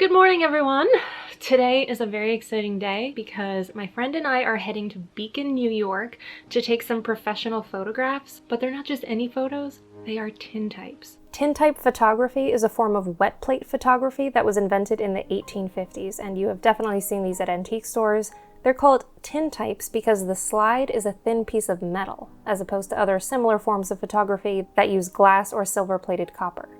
Good morning, everyone. Today is a very exciting day because my friend and I are heading to Beacon, New York to take some professional photographs, but they're not just any photos, they are tintypes. Tintype photography is a form of wet plate photography that was invented in the 1850s, and you have definitely seen these at antique stores. They're called tintypes because the slide is a thin piece of metal, as opposed to other similar forms of photography that use glass or silver-plated copper.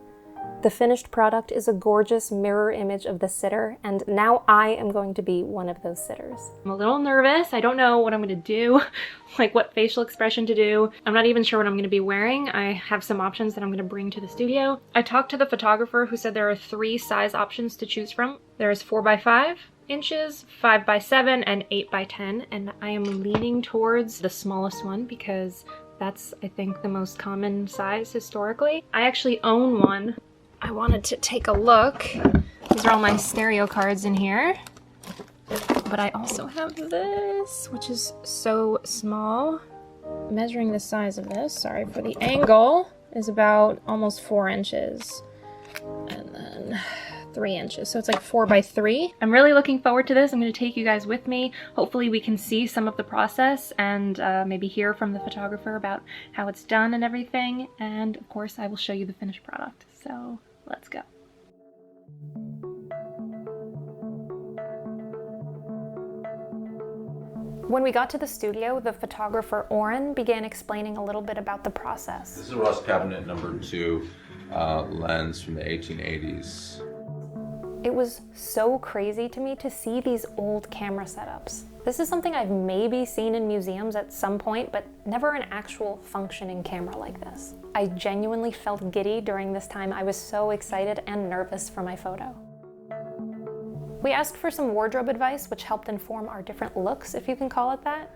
The finished product is a gorgeous mirror image of the sitter, and now I am going to be one of those sitters. I'm a little nervous. I don't know what I'm going to do, like what facial expression to do. I'm not even sure what I'm going to be wearing. I have some options that I'm going to bring to the studio. I talked to the photographer who said there are 3 size options to choose from. There's 4x5 inches, 5x7, and 8x10, and I am leaning towards the smallest one because that's, I think, the most common size historically. I actually own one. I wanted to take a look. These are all my stereo cards in here. But I also have this, which is so small. Measuring the size of this, sorry for the angle, is about almost 4 inches. And then 3 inches, so it's like 4x3. I'm really looking forward to this. I'm going to take you guys with me. Hopefully we can see some of the process and maybe hear from the photographer about how it's done and everything. And of course I will show you the finished product. So let's go. When we got to the studio, the photographer Oren began explaining a little bit about the process. This is a Rust cabinet number 2 lens from the 1880s. It was so crazy to me to see these old camera setups. This is something I've maybe seen in museums at some point, but never an actual functioning camera like this. I genuinely felt giddy during this time. I was so excited and nervous for my photo. We asked for some wardrobe advice, which helped inform our different looks, if you can call it that.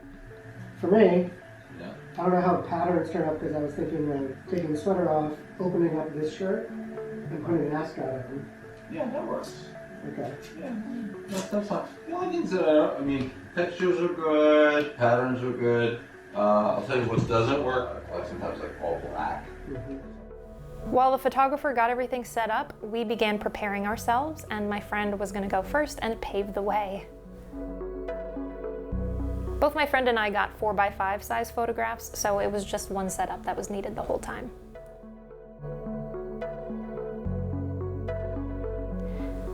For me, Yeah. I don't know how patterns turn up because I was thinking of taking the sweater off, opening up this shirt, and putting an ascot on. Yeah, that works. Okay. Yeah, that's fine. The only things that I mean, textures are good, patterns are good. I'll tell you what doesn't work, like sometimes like all black. Mm-hmm. While the photographer got everything set up, we began preparing ourselves, and my friend was going to go first and pave the way. Both my friend and I got 4x5 size photographs, so it was just one setup that was needed the whole time.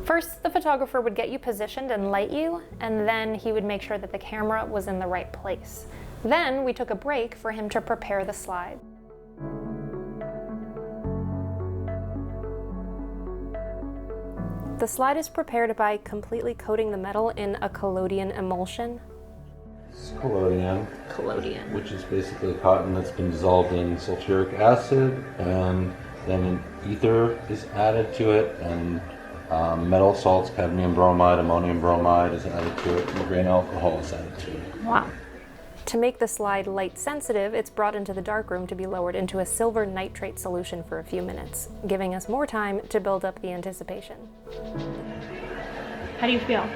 First, the photographer would get you positioned and light you, and then he would make sure that the camera was in the right place. Then we took a break for him to prepare the slide. The slide is prepared by completely coating the metal in a collodion emulsion. It's collodion, Collodion. which is basically cotton that's been dissolved in sulfuric acid, and then an ether is added to it, and metal salts, cadmium bromide, ammonium bromide is added to it, and grain alcohol is added to it. Wow. To make the slide light sensitive, it's brought into the darkroom to be lowered into a silver nitrate solution for a few minutes, giving us more time to build up the anticipation. How do you feel?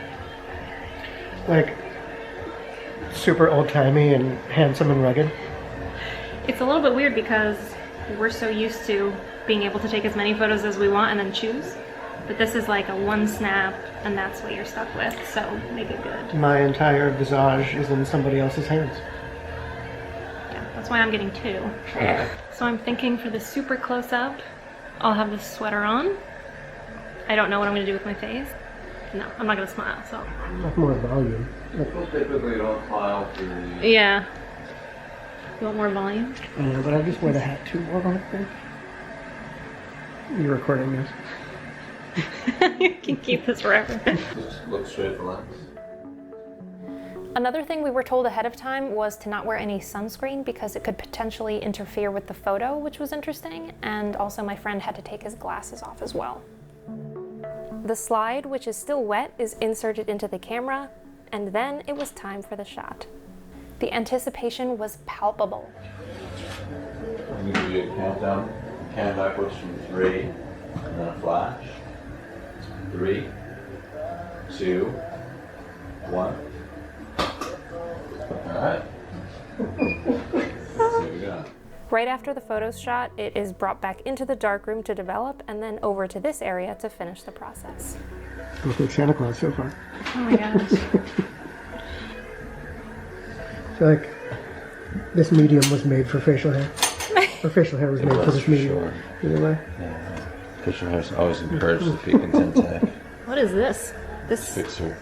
Like, super old-timey and handsome and rugged. It's a little bit weird because we're so used to being able to take as many photos as we want and then choose. But this is like a one snap, and that's what you're stuck with, so make it good. My entire visage is in somebody else's hands. Yeah, that's why I'm getting 2. So I'm thinking for the super close-up, I'll have this sweater on. I don't know what I'm going to do with my face. No, I'm not going to smile, so. Like more volume. People typically don't smile through the... Yeah. You want more volume? But I just wear the hat too more often. You're recording this. You can keep this forever. Just look straight at the lens. Another thing we were told ahead of time was to not wear any sunscreen because it could potentially interfere with the photo, which was interesting, and also my friend had to take his glasses off as well. The slide, which is still wet, is inserted into the camera, and then it was time for the shot. The anticipation was palpable. I'm going to do a countdown, count backwards from 3, and then a flash. 3, 2, 1. All right. Let's see what we got. Right after the photo's shot, it is brought back into the darkroom to develop, and then over to this area to finish the process. Looks like Santa Claus so far. Oh my gosh. I feel like this medium was made for facial hair. Or facial hair was made for this medium. Sure. Either way. Yeah. Facial hair is always encouraged to peak in TINTYPE. What is this? This. Fixer.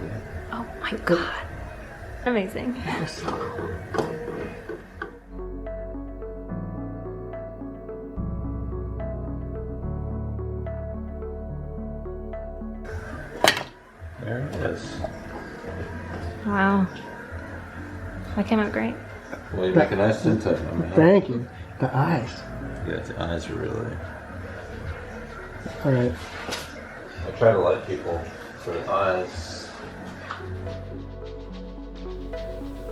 Yeah. Oh my god. Amazing. There it is. Wow. That came out great. Well, you make a nice TINTYPE. I mean, Thank you. The eyes. yeah, the eyes are really. Alright. I try to like people for the eyes.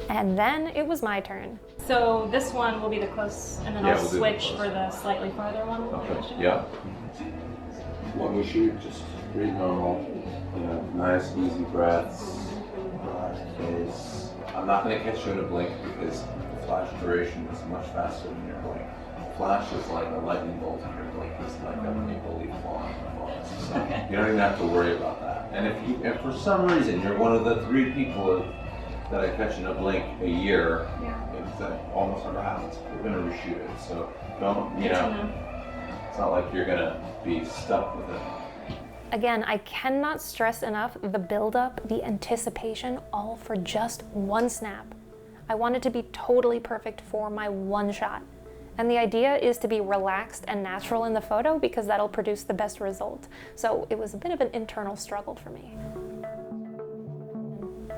And then it was my turn. So this one will be the close, and then Yeah, I'll we'll do the switch close. for the slightly farther one. Okay. Yeah. When we shoot, just breathe normal. You know, nice, easy breaths. Relaxed face. I'm not going to catch you in a blink because the flash duration is much faster than your blink. Flash is like a lightning bolt, and your blink is like a maple leaf falling on the forest. So you don't even have to worry about that. And if for some reason you're one of the 3 people that I catch in a blink a year, it's almost never happens. We're going to reshoot it. So don't, you know, it's not like you're going to be stuck with it. Again, I cannot stress enough the buildup, the anticipation, all for just one snap. I want it to be totally perfect for my one shot. And the idea is to be relaxed and natural in the photo because that'll produce the best result. So it was a bit of an internal struggle for me.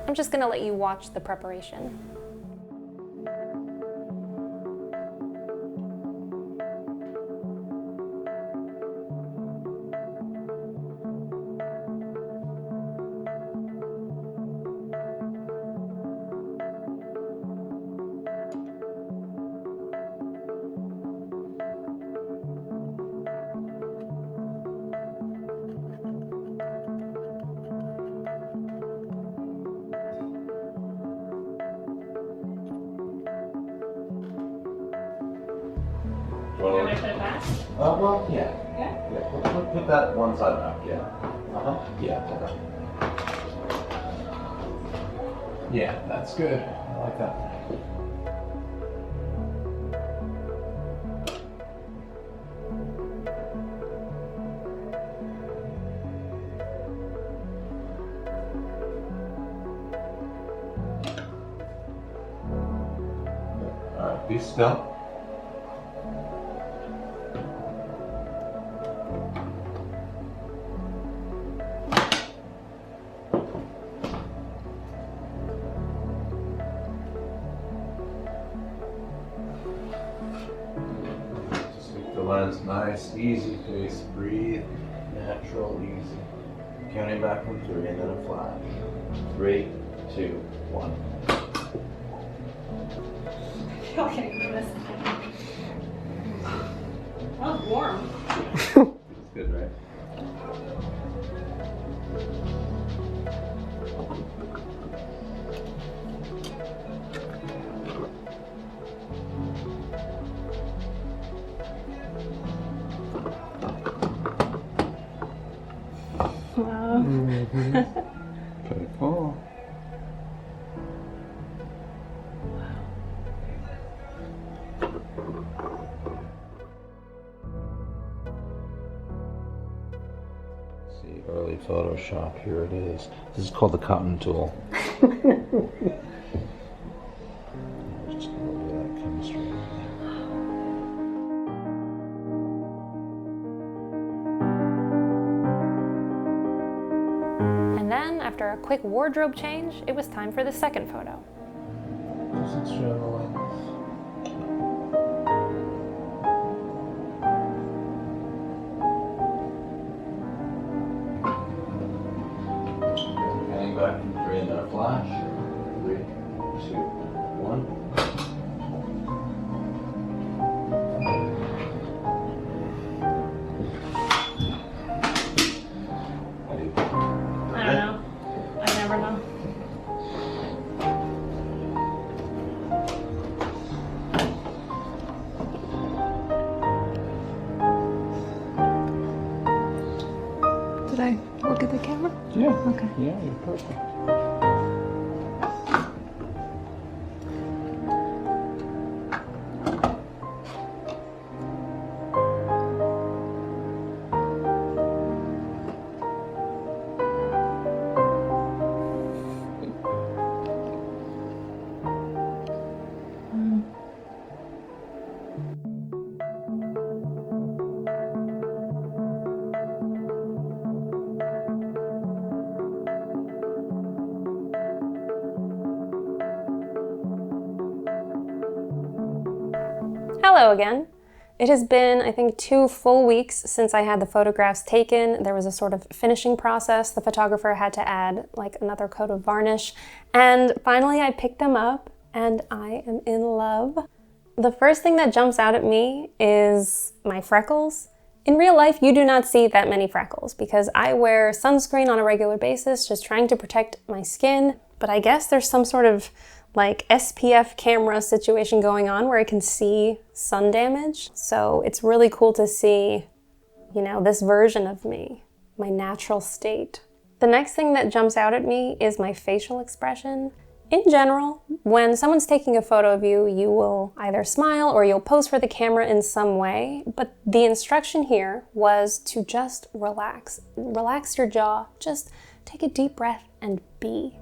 I'm just gonna let you watch the preparation. Well, put it back? well, yeah. Yeah? Yeah, put that one side back, yeah. Uh-huh. Yeah, okay. Yeah, that's good. I like that. All right, be still. Just make the lens nice, easy face, breathe, natural, easy. Counting back from 3 and then a flash. 3, 2, 1. Okay, for this. That was warm. It's good, right? Wow. Pretty cool. See, early Photoshop, here it is. This is called the cotton tool. Just gonna do that chemistry. And then, after a quick wardrobe change, it was time for the second photo. Just show the lens. Hang back from 3 and then a flash. 3, 2, 1. I don't know. I never know. Should I look at the camera? Yeah. Okay. Yeah, you're perfect. Hello again. It has been, I think, 2 full weeks since I had the photographs taken. There was a sort of finishing process. The photographer had to add like another coat of varnish. And finally I picked them up and I am in love. The first thing that jumps out at me is my freckles. In real life, you do not see that many freckles because I wear sunscreen on a regular basis, just trying to protect my skin. But I guess there's some sort of like SPF camera situation going on where I can see sun damage. So it's really cool to see, you know, this version of me, my natural state. The next thing that jumps out at me is my facial expression. In general, when someone's taking a photo of you, you will either smile or you'll pose for the camera in some way, but the instruction here was to just relax. Relax your jaw, just take a deep breath and be.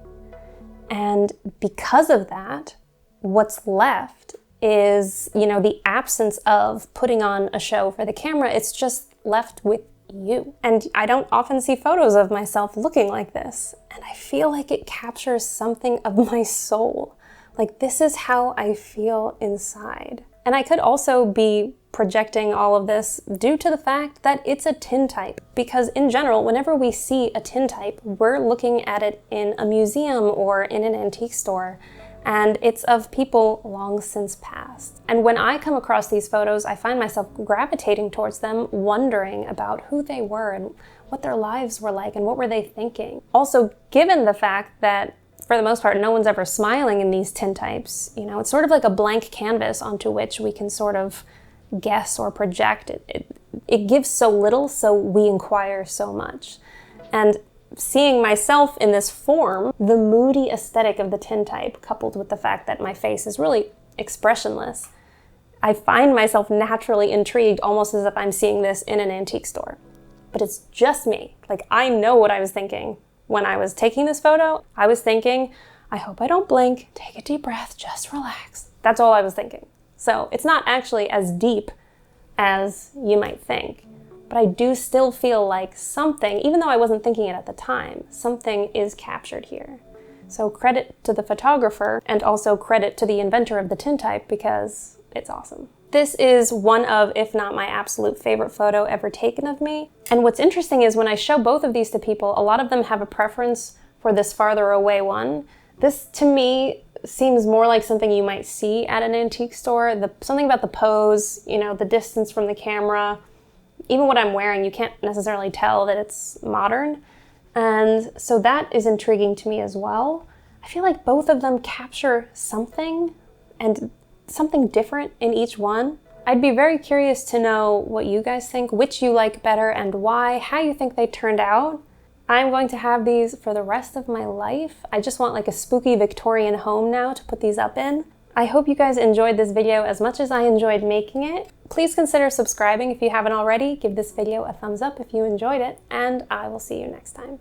And because of that, what's left is, you know, the absence of putting on a show for the camera. It's just left with you. And I don't often see photos of myself looking like this. And I feel like it captures something of my soul. Like, this is how I feel inside. And I could also be projecting all of this due to the fact that it's a tintype. Because in general, whenever we see a tintype, we're looking at it in a museum or in an antique store, and it's of people long since passed. And when I come across these photos, I find myself gravitating towards them, wondering about who they were and what their lives were like and what were they thinking. Also, given the fact that for the most part, no one's ever smiling in these tintypes, you know, it's sort of like a blank canvas onto which we can sort of guess or project. It gives so little, so we inquire so much. And seeing myself in this form, the moody aesthetic of the tintype, coupled with the fact that my face is really expressionless, I find myself naturally intrigued, almost as if I'm seeing this in an antique store. But it's just me. Like, I know what I was thinking when I was taking this photo. I was thinking, I hope I don't blink, take a deep breath, just relax. That's all I was thinking. So it's not actually as deep as you might think, but I do still feel like something, even though I wasn't thinking it at the time, something is captured here. So credit to the photographer and also credit to the inventor of the tintype because it's awesome. This is one of, if not my absolute favorite photo ever taken of me. And what's interesting is when I show both of these to people, a lot of them have a preference for this farther away one. This, to me, seems more like something you might see at an antique store. Something about the pose, you know, the distance from the camera, even what I'm wearing, you can't necessarily tell that it's modern. And so that is intriguing to me as well. I feel like both of them capture something and something different in each one. I'd be very curious to know what you guys think, which you like better and why, how you think they turned out. I'm going to have these for the rest of my life. I just want like a spooky Victorian home now to put these up in. I hope you guys enjoyed this video as much as I enjoyed making it. Please consider subscribing if you haven't already. Give this video a thumbs up if you enjoyed it, and I will see you next time.